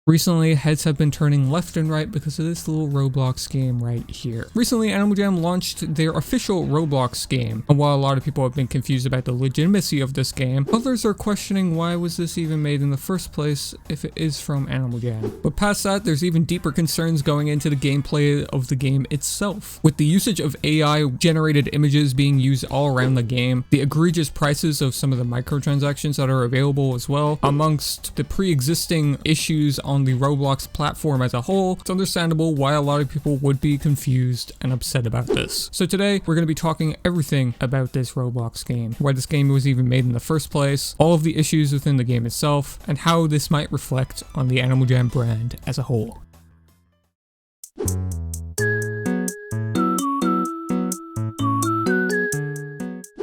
Recently, heads have been turning left and right because of this little Roblox game right here. Recently, Animal Jam launched their official Roblox game, and while a lot of people have been confused about the legitimacy of this game, others are questioning why was this even made in the first place if it is from Animal Jam. But past that, there's even deeper concerns going into the gameplay of the game itself. With the usage of AI-generated images being used all around the game, the egregious prices of some of the microtransactions that are available as well, amongst the pre-existing issues on the Roblox platform as a whole, it's understandable why a lot of people would be confused and upset about this. So today, we're going to be talking everything about this Roblox game, why this game was even made in the first place, all of the issues within the game itself, and how this might reflect on the Animal Jam brand as a whole.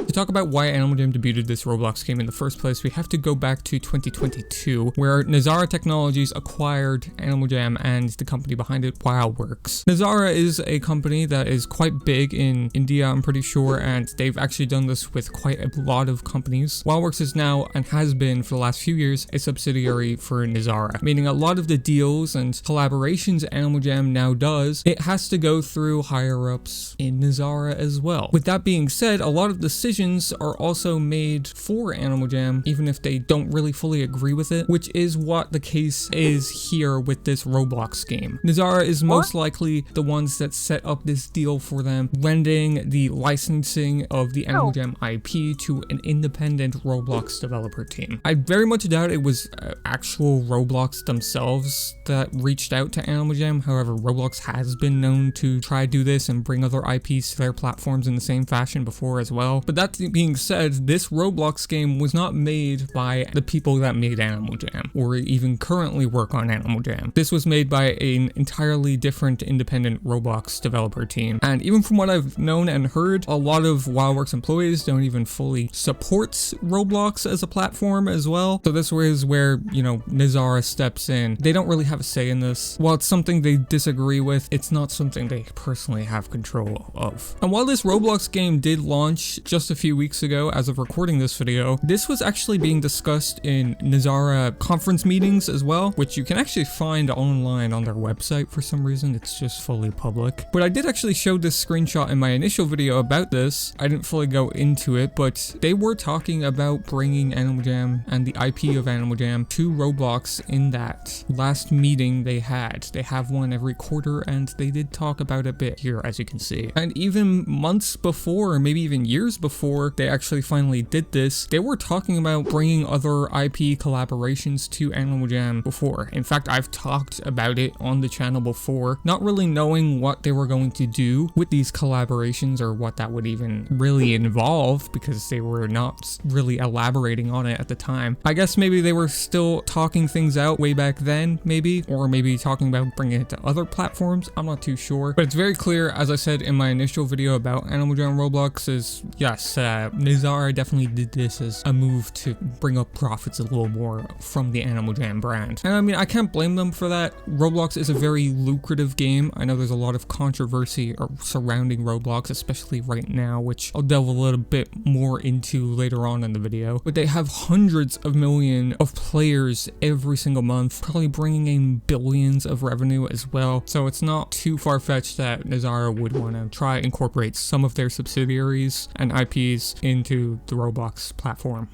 To talk about why Animal Jam debuted this Roblox game in the first place, we have to go back to 2022, where Nazara Technologies acquired Animal Jam and the company behind it, WildWorks. Nazara is a company that is quite big in India, I'm pretty sure, and they've actually done this with quite a lot of companies. WildWorks is now, and has been for the last few years, a subsidiary for Nazara, meaning a lot of the deals and collaborations Animal Jam now does, it has to go through higher-ups in Nazara as well. With that being said, a lot of decisions are also made for Animal Jam, even if they don't really fully agree with it, which is what the case is here with this Roblox game. Nazara is most likely the ones that set up this deal for them, lending the licensing of the Animal Jam IP to an independent Roblox developer team. I very much doubt it was actual Roblox themselves that reached out to Animal Jam. However, Roblox has been known to try to do this and bring other IPs to their platforms in the same fashion before as well. But that being said, this Roblox game was not made by the people that made Animal Jam, or even currently work on Animal Jam. This was made by an entirely different independent Roblox developer team. And even from what I've known and heard, a lot of WildWorks employees don't even fully support Roblox as a platform as well. So this is where, you know, Nazara steps in. They don't really have a say in this. While it's something they disagree with, it's not something they personally have control of. And while this Roblox game did launch just a few weeks ago as of recording this video, this was actually being discussed in Nazara conference meetings as well, which you can actually find online on their website for some reason. It's just fully public. But I did actually show this screenshot in my initial video about this. I didn't fully go into it, but they were talking about bringing Animal Jam and the IP of Animal Jam to Roblox in that last meeting they had. They have one every quarter, and they did talk about it a bit here, as you can see. And even months before, or maybe even years before they actually finally did this, they were talking about bringing other IP collaborations to Animal Jam before. In fact, I've talked about it on the channel before, not really knowing what they were going to do with these collaborations or what that would even really involve, because they were not really elaborating on it at the time. I guess maybe they were still talking things out way back then, maybe, or maybe talking about bringing it to other platforms. I'm not too sure, but it's very clear, as I said in my initial video about Animal Jam Roblox, is yes, Nazara definitely did this as a move to bring up profits a little more from the Animal Jam brand. And I mean, I can't blame them for that. Roblox is a very lucrative game. I know there's a lot of controversy surrounding Roblox, especially right now, which I'll delve a little bit more into later on in the video. But they have hundreds of millions of players every single month, probably bringing in billions of revenue as well. So it's not too far-fetched that Nazara would want to try to incorporate some of their subsidiaries and IPs into the Roblox platform.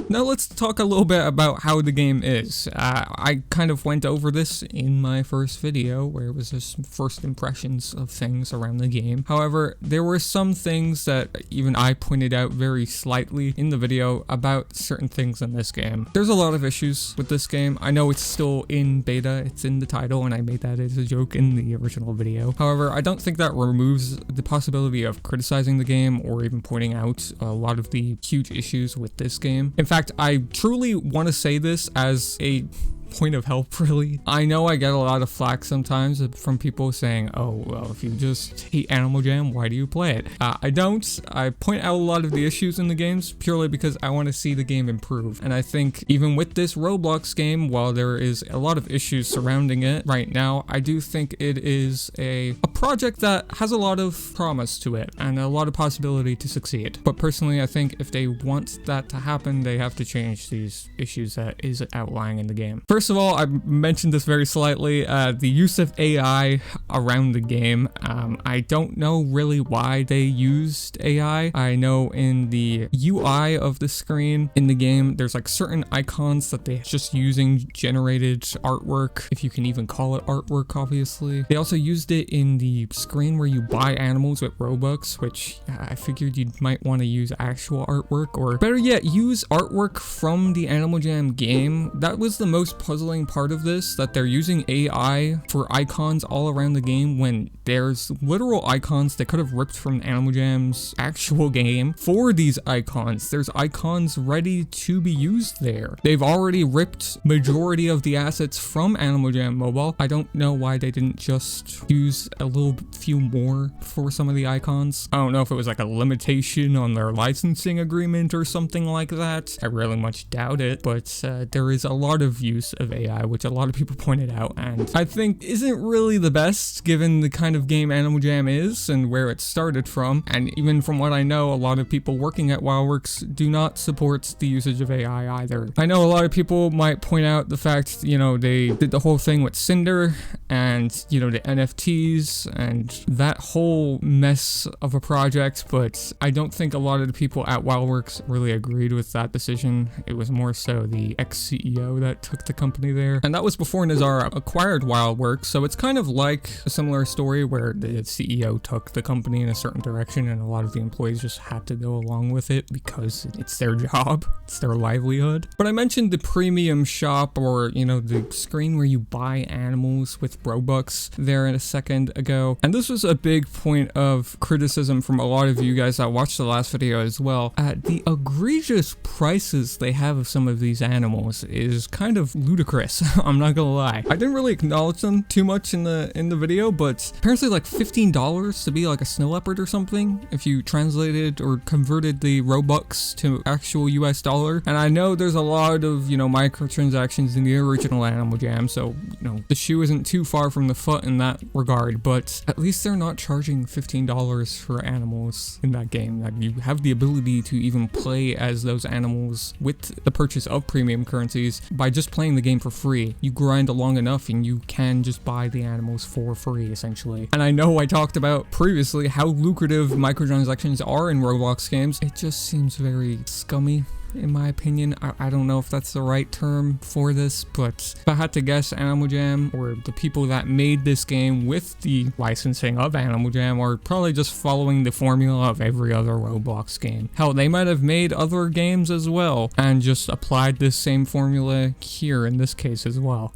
Now let's talk a little bit about how the game is. I kind of went over this in my first video, where it was just first impressions of things around the game. However, there were some things that even I pointed out very slightly in the video about certain things in this game. There's a lot of issues with this game. I know it's still in beta, it's in the title, and I made that as a joke in the original video. However, I don't think that removes the possibility of criticizing the game or even pointing out a lot of the huge issues with this game. In fact, I truly want to say this as a point of help, really. I know I get a lot of flack sometimes from people saying, oh, well, if you just hate Animal Jam, why do you play it? I don't. I point out a lot of the issues in the games purely because I want to see the game improve. And I think even with this Roblox game, while there is a lot of issues surrounding it right now, I do think it is a project that has a lot of promise to it and a lot of possibility to succeed. But personally, I think if they want that to happen, they have to change these issues that is outlying in the game. First of all, I mentioned this very slightly, the use of AI around the game. I don't know really why they used AI. I know in the UI of the screen in the game, there's like certain icons that they just using generated artwork, if you can even call it artwork, obviously. They also used it in the screen where you buy animals with Robux, which I figured you might want to use actual artwork, or better yet, use artwork from the Animal Jam game. That was the most puzzling part of this, that they're using AI for icons all around the game when there's literal icons they could have ripped from Animal Jam's actual game for these icons. There's icons ready to be used there. They've already ripped majority of the assets from Animal Jam Mobile. I don't know why they didn't just use a little few more for some of the icons. I don't know if it was like a limitation on their licensing agreement or something like that. I really much doubt it, but there is a lot of use of AI, which a lot of people pointed out, and I think isn't really the best given the kind of game Animal Jam is and where it started from. And even from what I know, a lot of people working at WildWorks do not support the usage of AI either. I know a lot of people might point out the fact, you know, they did the whole thing with Cinder and, you know, the NFTs and that whole mess of a project, but I don't think a lot of the people at WildWorks really agreed with that decision. It was more so the ex-CEO that took the company there, and that was before Nazar acquired WildWorks, so it's kind of like a similar story where the CEO took the company in a certain direction and a lot of the employees just had to go along with it because it's their job, it's their livelihood. But I mentioned the premium shop, or, you know, the screen where you buy animals with Robux there in a second ago, and this was a big point of criticism from a lot of you guys that watched the last video as well. The egregious prices they have of some of these animals is kind of ludicrous. I'm not gonna lie. I didn't really acknowledge them too much in the video, but apparently like $15 to be like a snow leopard or something if you translated or converted the Robux to actual US dollar. And I know there's a lot of, you know, microtransactions in the original Animal Jam, so, you know, the shoe isn't too far from the foot in that regard, but at least they're not charging $15 for animals in that game. That you have the ability to even play as those animals with the purchase of premium currencies by just playing the game for free. You grind along enough and you can just buy the animals for free, essentially. And I know I talked about previously how lucrative microtransactions are in Roblox games. It just seems very scummy, in my opinion. I don't know if that's the right term for this, but if I had to guess, Animal Jam, or the people that made this game with the licensing of Animal Jam, are probably just following the formula of every other Roblox game. Hell, they might have made other games as well and just applied this same formula here in this case as well.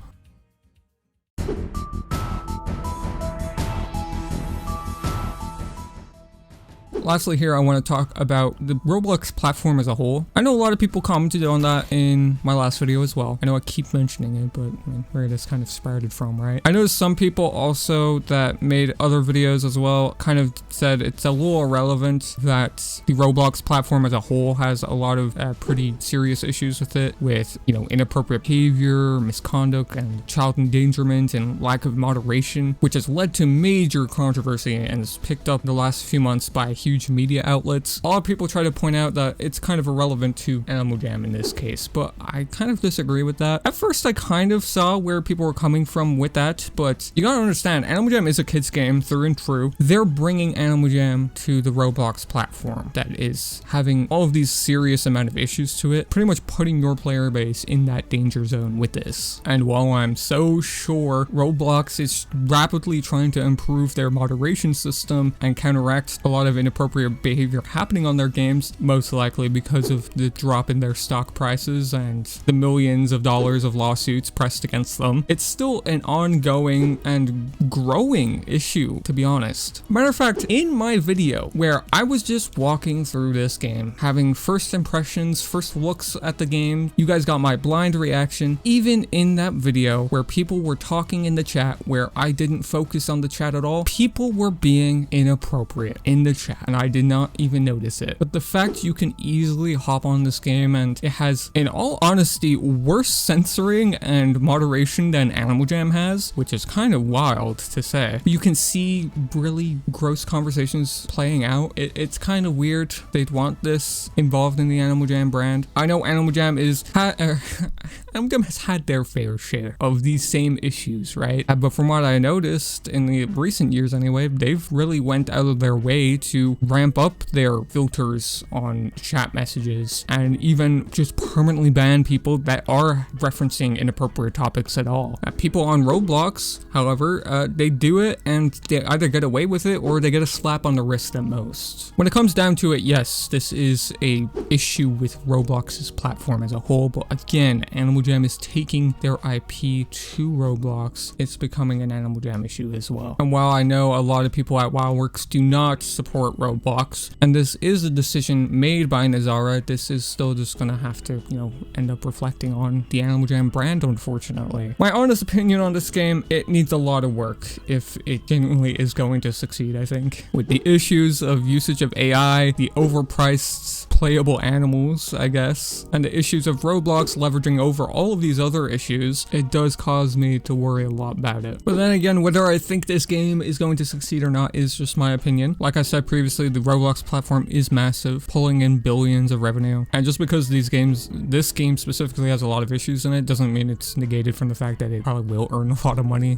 Lastly here, I want to talk about the Roblox platform as a whole. I know a lot of people commented on that in my last video as well. I know I keep mentioning it, but I mean, where this kind of sprouted from, right? I noticed some people also that made other videos as well kind of said it's a little irrelevant that the Roblox platform as a whole has a lot of pretty serious issues with it, with, you know, inappropriate behavior, misconduct, and child endangerment, and lack of moderation, which has led to major controversy and is picked up in the last few months by huge media outlets. A lot of people try to point out that it's kind of irrelevant to Animal Jam in this case, but I kind of disagree with that. At first, I kind of saw where people were coming from with that, but you gotta understand, Animal Jam is a kids game through and through. They're bringing Animal Jam to the Roblox platform that is having all of these serious amount of issues to it, pretty much putting your player base in that danger zone with this. And while I'm so sure Roblox is rapidly trying to improve their moderation system and counteract a lot of inappropriate behavior happening on their games, most likely because of the drop in their stock prices and the millions of dollars of lawsuits pressed against them, it's still an ongoing and growing issue, to be honest. Matter of fact, in my video where I was just walking through this game, having first impressions, first looks at the game, you guys got my blind reaction. Even in that video where people were talking in the chat, where I didn't focus on the chat at all, people were being inappropriate in the chat. and I did not even notice it. But the fact you can easily hop on this game and it has, in all honesty, worse censoring and moderation than Animal Jam has, which is kind of wild to say. You can see really gross conversations playing out. It's kind of weird they'd want this involved in the Animal Jam brand. I know Animal Jam Animal Jam has had their fair share of these same issues, right? But from what I noticed in the recent years anyway, they've really went out of their way to ramp up their filters on chat messages and even just permanently ban people that are referencing inappropriate topics at all. People on Roblox, however, they do it and they either get away with it or they get a slap on the wrist at most. When it comes down to it, yes, this is a issue with Roblox's platform as a whole, but again, Animal Jam is taking their IP to Roblox. It's becoming an Animal Jam issue as well. And while I know a lot of people at WildWorks do not support Roblox, and this is a decision made by Nazara, this is still just gonna have to, you know, end up reflecting on the Animal Jam brand, unfortunately. My honest opinion on this game, it needs a lot of work if it genuinely is going to succeed, I think. With the issues of usage of AI, the overpriced playable animals, I guess, and the issues of Roblox leveraging over all of these other issues, it does cause me to worry a lot about it. But then again, whether I think this game is going to succeed or not is just my opinion. Like I said previously, the Roblox platform is massive, pulling in billions of revenue. And just because this game specifically has a lot of issues in it, doesn't mean it's negated from the fact that it probably will earn a lot of money,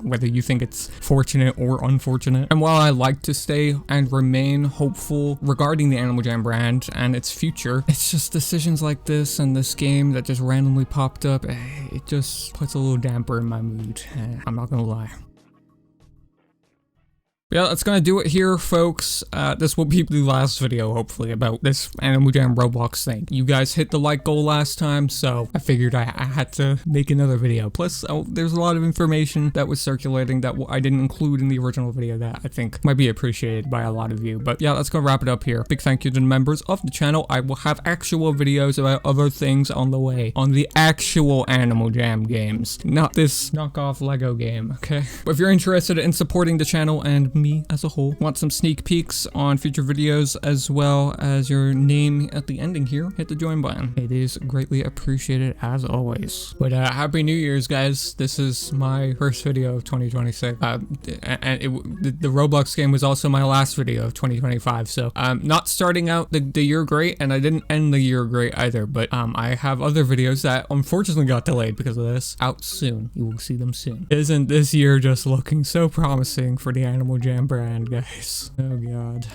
whether you think it's fortunate or unfortunate. And while I like to stay and remain hopeful regarding the Animal Jam brand and its future, it's just decisions like this and this game that just randomly popped up, it just puts a little damper in my mood. I'm not gonna lie. Yeah, that's gonna do it here, folks. This will be the last video, hopefully, about this Animal Jam Roblox thing. You guys hit the like goal last time, so I figured I had to make another video. Plus, there's a lot of information that was circulating that I didn't include in the original video that I think might be appreciated by a lot of you. But yeah, that's gonna wrap it up here. Big thank you to the members of the channel. I will have actual videos about other things on the way, on the actual Animal Jam games, not this knockoff Lego game, okay? But if you're interested in supporting the channel and me as a whole, want some sneak peeks on future videos as well as your name at the ending here, hit the join button. It is greatly appreciated as always. But happy New Year's, guys. This is my first video of 2026. And the Roblox game was also my last video of 2025, so I'm not starting out the year great, and I didn't end the year great either, but I have other videos that unfortunately got delayed because of this out soon. You will see them soon. Isn't this year just looking so promising for the Animal Jam brand, guys? Oh god.